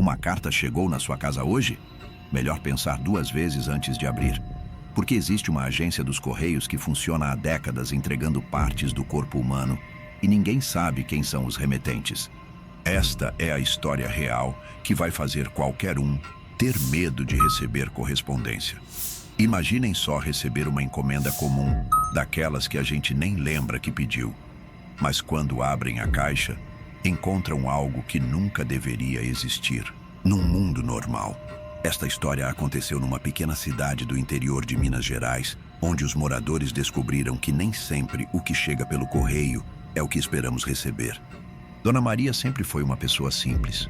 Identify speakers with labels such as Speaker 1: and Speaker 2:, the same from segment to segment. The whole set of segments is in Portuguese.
Speaker 1: Uma carta chegou na sua casa hoje? Melhor pensar 2 vezes antes de abrir. Porque existe uma agência dos Correios que funciona há décadas entregando partes do corpo humano e ninguém sabe quem são os remetentes. Esta é a história real que vai fazer qualquer um ter medo de receber correspondência. Imaginem só receber uma encomenda comum, daquelas que a gente nem lembra que pediu. Mas quando abrem a caixa, encontram algo que nunca deveria existir. Num mundo normal. Esta história aconteceu numa pequena cidade do interior de Minas Gerais, onde os moradores descobriram que nem sempre o que chega pelo correio é o que esperamos receber. Dona Maria sempre foi uma pessoa simples.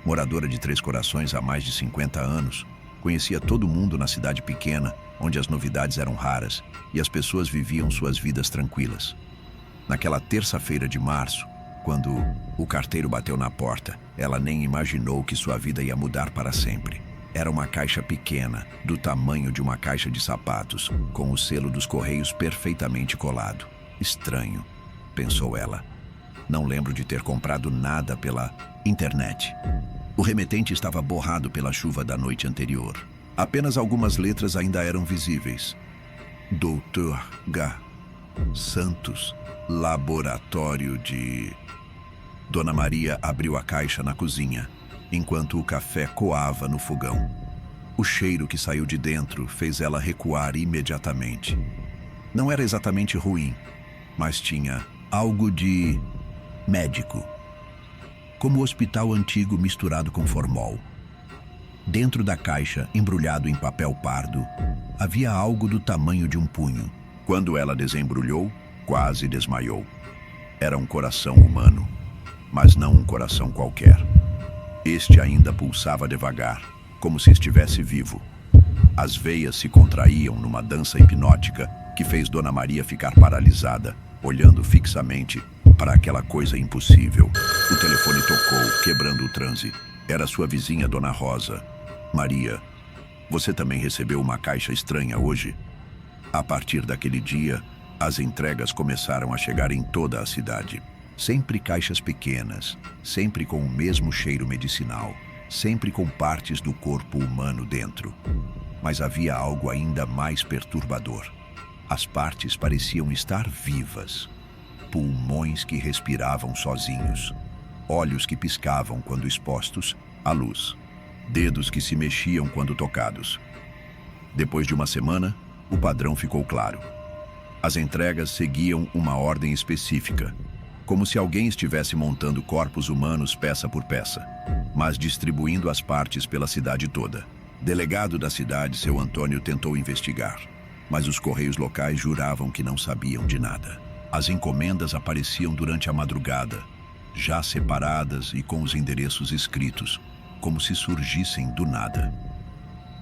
Speaker 1: Moradora de Três Corações há mais de 50 anos, conhecia todo mundo na cidade pequena, onde as novidades eram raras e as pessoas viviam suas vidas tranquilas. Naquela terça-feira de março, quando o carteiro bateu na porta, ela nem imaginou que sua vida ia mudar para sempre. Era uma caixa pequena, do tamanho de uma caixa de sapatos, com o selo dos Correios perfeitamente colado. Estranho, pensou ela. Não lembro de ter comprado nada pela internet. O remetente estava borrado pela chuva da noite anterior. Apenas algumas letras ainda eram visíveis. Dr. G. Santos, Laboratório de... Dona Maria abriu a caixa na cozinha, enquanto o café coava no fogão. O cheiro que saiu de dentro fez ela recuar imediatamente. Não era exatamente ruim, mas tinha algo de médico, como o hospital antigo misturado com formol. Dentro da caixa, embrulhado em papel pardo, havia algo do tamanho de um punho. Quando ela desembrulhou, quase desmaiou. Era um coração humano, mas não um coração qualquer. Este ainda pulsava devagar, como se estivesse vivo. As veias se contraíam numa dança hipnótica que fez Dona Maria ficar paralisada, olhando fixamente para aquela coisa impossível. O telefone tocou, quebrando o transe. Era sua vizinha, Dona Rosa. Maria, você também recebeu uma caixa estranha hoje? A partir daquele dia, as entregas começaram a chegar em toda a cidade. Sempre caixas pequenas, sempre com o mesmo cheiro medicinal, sempre com partes do corpo humano dentro. Mas havia algo ainda mais perturbador. As partes pareciam estar vivas. Pulmões que respiravam sozinhos, olhos que piscavam quando expostos à luz, dedos que se mexiam quando tocados. Depois de uma semana, o padrão ficou claro. As entregas seguiam uma ordem específica, como se alguém estivesse montando corpos humanos peça por peça, mas distribuindo as partes pela cidade toda. Delegado da cidade, seu Antônio, tentou investigar, mas os correios locais juravam que não sabiam de nada. As encomendas apareciam durante a madrugada, já separadas e com os endereços escritos, como se surgissem do nada.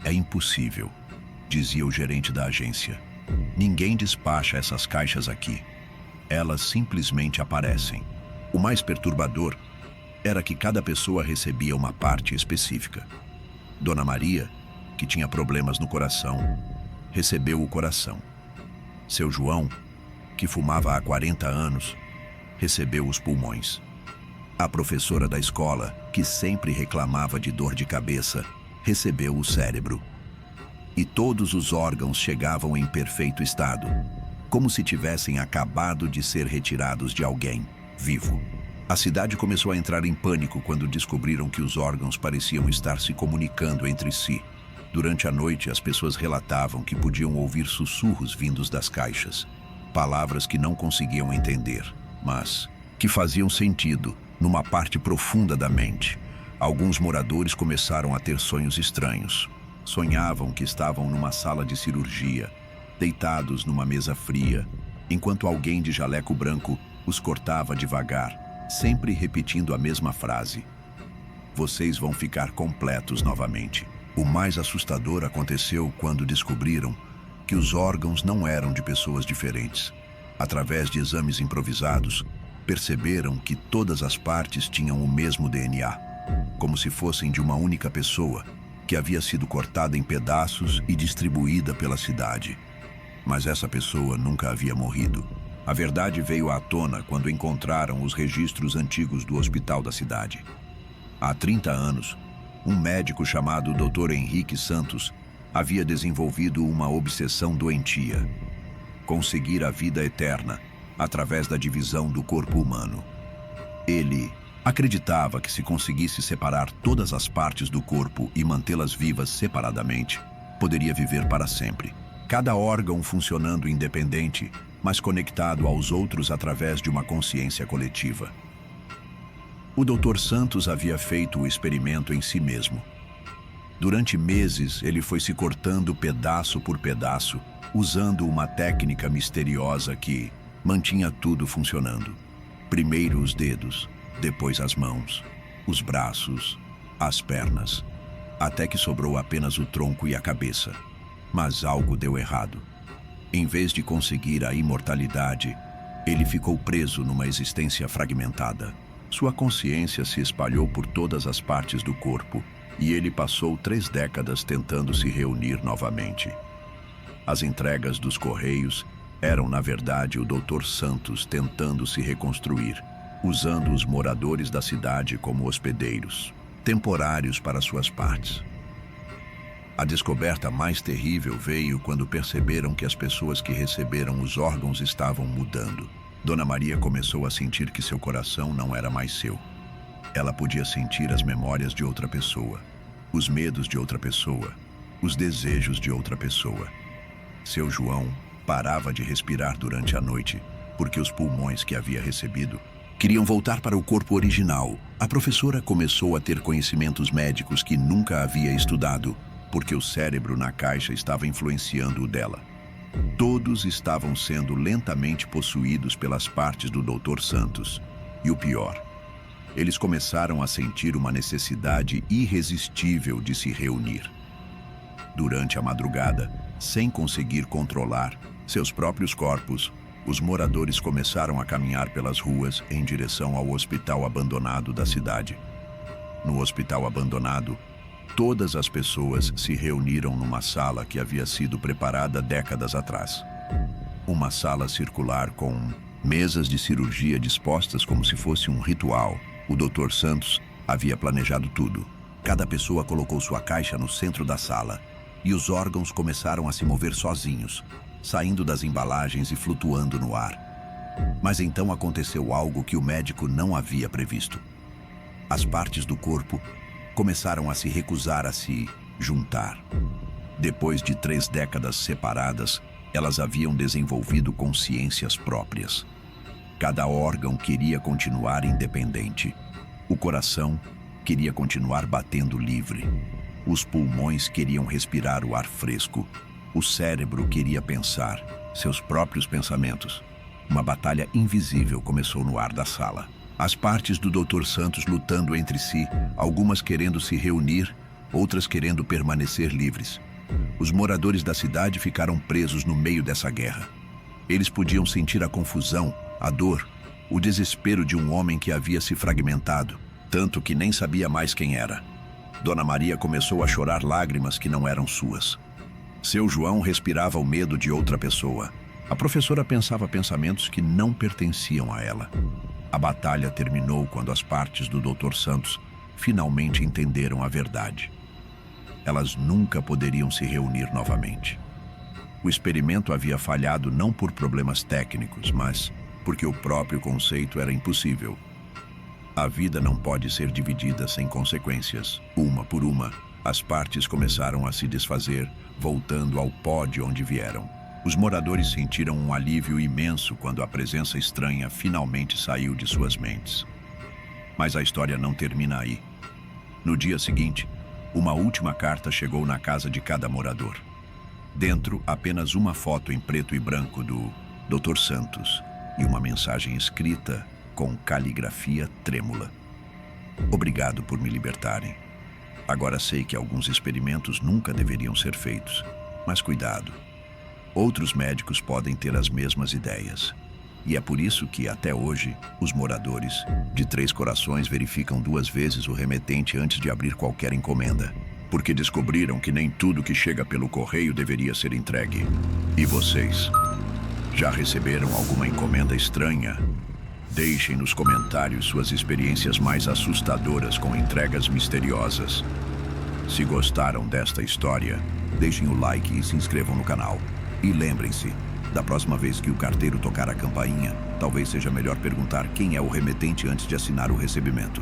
Speaker 1: É impossível, dizia o gerente da agência. Ninguém despacha essas caixas aqui. Elas simplesmente aparecem. O mais perturbador era que cada pessoa recebia uma parte específica. Dona Maria, que tinha problemas no coração, recebeu o coração. Seu João, que fumava há 40 anos, recebeu os pulmões. A professora da escola, que sempre reclamava de dor de cabeça, recebeu o cérebro. E todos os órgãos chegavam em perfeito estado, como se tivessem acabado de ser retirados de alguém vivo. A cidade começou a entrar em pânico quando descobriram que os órgãos pareciam estar se comunicando entre si. Durante a noite, as pessoas relatavam que podiam ouvir sussurros vindos das caixas. Palavras que não conseguiam entender, mas que faziam sentido numa parte profunda da mente. Alguns moradores começaram a ter sonhos estranhos. Sonhavam que estavam numa sala de cirurgia, deitados numa mesa fria, enquanto alguém de jaleco branco os cortava devagar, sempre repetindo a mesma frase: "Vocês vão ficar completos novamente." O mais assustador aconteceu quando descobriram que os órgãos não eram de pessoas diferentes. Através de exames improvisados, perceberam que todas as partes tinham o mesmo DNA, como se fossem de uma única pessoa, que havia sido cortada em pedaços e distribuída pela cidade. Mas essa pessoa nunca havia morrido. A verdade veio à tona quando encontraram os registros antigos do hospital da cidade. Há 30 anos, Um médico chamado Dr. Henrique Santos havia desenvolvido uma obsessão doentia: conseguir a vida eterna através da divisão do corpo humano. Ele acreditava que, se conseguisse separar todas as partes do corpo e mantê-las vivas separadamente, poderia viver para sempre. Cada órgão funcionando independente, mas conectado aos outros através de uma consciência coletiva. O Dr. Santos havia feito o experimento em si mesmo. Durante meses, ele foi se cortando pedaço por pedaço, usando uma técnica misteriosa que mantinha tudo funcionando. Primeiro os dedos, depois as mãos, os braços, as pernas, até que sobrou apenas o tronco e a cabeça. Mas algo deu errado. Em vez de conseguir a imortalidade, ele ficou preso numa existência fragmentada. Sua consciência se espalhou por todas as partes do corpo e ele passou 3 décadas tentando se reunir novamente. As entregas dos Correios eram, na verdade, o Dr. Santos tentando se reconstruir, usando os moradores da cidade como hospedeiros temporários para suas partes. A descoberta mais terrível veio quando perceberam que as pessoas que receberam os órgãos estavam mudando. Dona Maria começou a sentir que seu coração não era mais seu. Ela podia sentir as memórias de outra pessoa, os medos de outra pessoa, os desejos de outra pessoa. Seu João parava de respirar durante a noite, porque os pulmões que havia recebido queriam voltar para o corpo original. A professora começou a ter conhecimentos médicos que nunca havia estudado, porque o cérebro na caixa estava influenciando o dela. Todos estavam sendo lentamente possuídos pelas partes do Dr. Santos. E o pior, eles começaram a sentir uma necessidade irresistível de se reunir. Durante a madrugada, sem conseguir controlar seus próprios corpos, os moradores começaram a caminhar pelas ruas em direção ao hospital abandonado da cidade. No hospital abandonado, todas as pessoas se reuniram numa sala que havia sido preparada décadas atrás. Uma sala circular com mesas de cirurgia dispostas como se fosse um ritual. O Dr. Santos havia planejado tudo. Cada pessoa colocou sua caixa no centro da sala e os órgãos começaram a se mover sozinhos, saindo das embalagens e flutuando no ar. Mas então aconteceu algo que o médico não havia previsto. As partes do corpo começaram a se recusar a se juntar. Depois de 3 décadas separadas, elas haviam desenvolvido consciências próprias. Cada órgão queria continuar independente. O coração queria continuar batendo livre. Os pulmões queriam respirar o ar fresco. O cérebro queria pensar seus próprios pensamentos. Uma batalha invisível começou no ar da sala. As partes do Dr. Santos lutando entre si, algumas querendo se reunir, outras querendo permanecer livres. Os moradores da cidade ficaram presos no meio dessa guerra. Eles podiam sentir a confusão, a dor, o desespero de um homem que havia se fragmentado, tanto que nem sabia mais quem era. Dona Maria começou a chorar lágrimas que não eram suas. Seu João respirava o medo de outra pessoa. A professora pensava pensamentos que não pertenciam a ela. A batalha terminou quando as partes do Dr. Santos finalmente entenderam a verdade. Elas nunca poderiam se reunir novamente. O experimento havia falhado não por problemas técnicos, mas porque o próprio conceito era impossível. A vida não pode ser dividida sem consequências. Uma por uma, as partes começaram a se desfazer, voltando ao pó de onde vieram. Os moradores sentiram um alívio imenso quando a presença estranha finalmente saiu de suas mentes. Mas a história não termina aí. No dia seguinte, uma última carta chegou na casa de cada morador. Dentro, apenas uma foto em preto e branco do Dr. Santos e uma mensagem escrita com caligrafia trêmula. Obrigado por me libertarem. Agora sei que alguns experimentos nunca deveriam ser feitos, mas cuidado. Outros médicos podem ter as mesmas ideias. E é por isso que, até hoje, os moradores de Três Corações verificam 2 vezes o remetente antes de abrir qualquer encomenda, porque descobriram que nem tudo que chega pelo correio deveria ser entregue. E vocês? Já receberam alguma encomenda estranha? Deixem nos comentários suas experiências mais assustadoras com entregas misteriosas. Se gostaram desta história, deixem o like e se inscrevam no canal. E lembrem-se, da próxima vez que o carteiro tocar a campainha, talvez seja melhor perguntar quem é o remetente antes de assinar o recebimento.